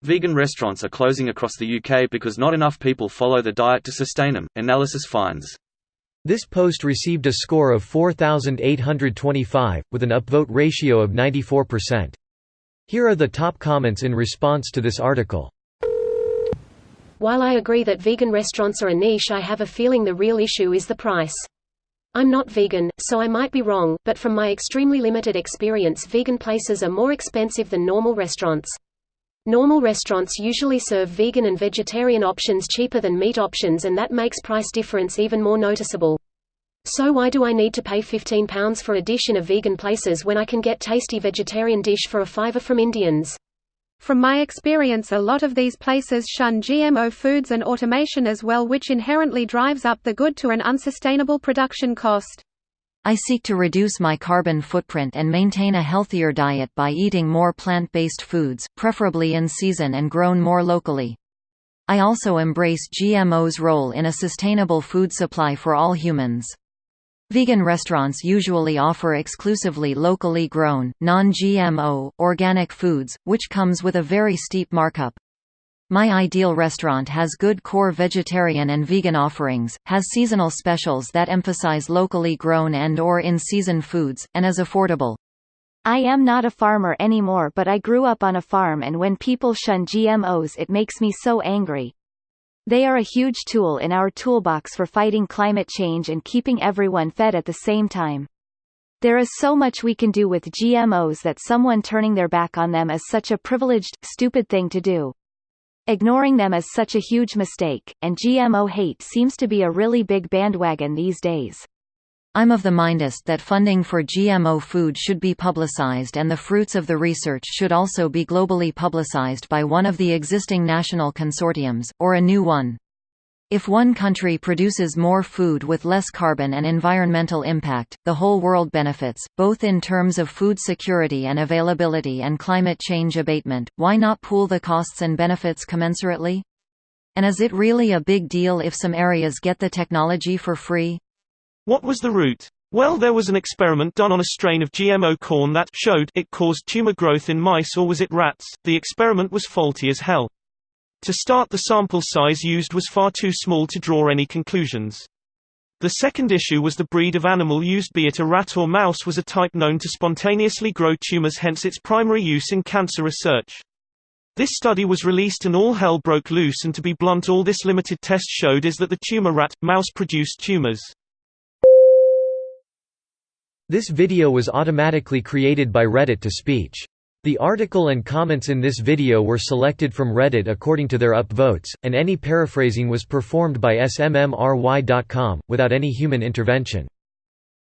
Vegan restaurants are closing across the UK because not enough people follow the diet to sustain them, analysis finds. This post received a score of 4,825, with an upvote ratio of 94%. Here are the top comments in response to this article. While I agree that vegan restaurants are a niche, I have a feeling the real issue is the price. I'm not vegan, so I might be wrong, but from my extremely limited experience, vegan places are more expensive than normal restaurants. Normal restaurants usually serve vegan and vegetarian options cheaper than meat options, and that makes price difference even more noticeable. So why do I need to pay £15 for a dish in a vegan places when I can get tasty vegetarian dish for a £5 from Indians? From my experience, a lot of these places shun GMO foods and automation as well, which inherently drives up the good to an unsustainable production cost. I seek to reduce my carbon footprint and maintain a healthier diet by eating more plant-based foods, preferably in season and grown more locally. I also embrace GMO's role in a sustainable food supply for all humans. Vegan restaurants usually offer exclusively locally grown, non-GMO, organic foods, which comes with a very steep markup. My ideal restaurant has good core vegetarian and vegan offerings, has seasonal specials that emphasize locally grown and/or in-season foods, and is affordable. I am not a farmer anymore, but I grew up on a farm, and when people shun GMOs, it makes me so angry. They are a huge tool in our toolbox for fighting climate change and keeping everyone fed at the same time. There is so much we can do with GMOs that someone turning their back on them is such a privileged, stupid thing to do. Ignoring them is such a huge mistake, and GMO hate seems to be a really big bandwagon these days. I'm of the mindest that funding for GMO food should be publicized, and the fruits of the research should also be globally publicized by one of the existing national consortiums, or a new one. If one country produces more food with less carbon and environmental impact, the whole world benefits, both in terms of food security and availability and climate change abatement. Why not pool the costs and benefits commensurately? And is it really a big deal if some areas get the technology for free? What was the root? Well, there was an experiment done on a strain of GMO corn that showed it caused tumor growth in mice, or was it rats? The experiment was faulty as hell. To start, the sample size used was far too small to draw any conclusions. The second issue was the breed of animal used, be it a rat or mouse, was a type known to spontaneously grow tumors, hence its primary use in cancer research. This study was released and all hell broke loose, and to be blunt, all this limited test showed is that the tumor rat-mouse produced tumors. This video was automatically created by Reddit to speech. The article and comments in this video were selected from Reddit according to their upvotes, and any paraphrasing was performed by smmry.com, without any human intervention.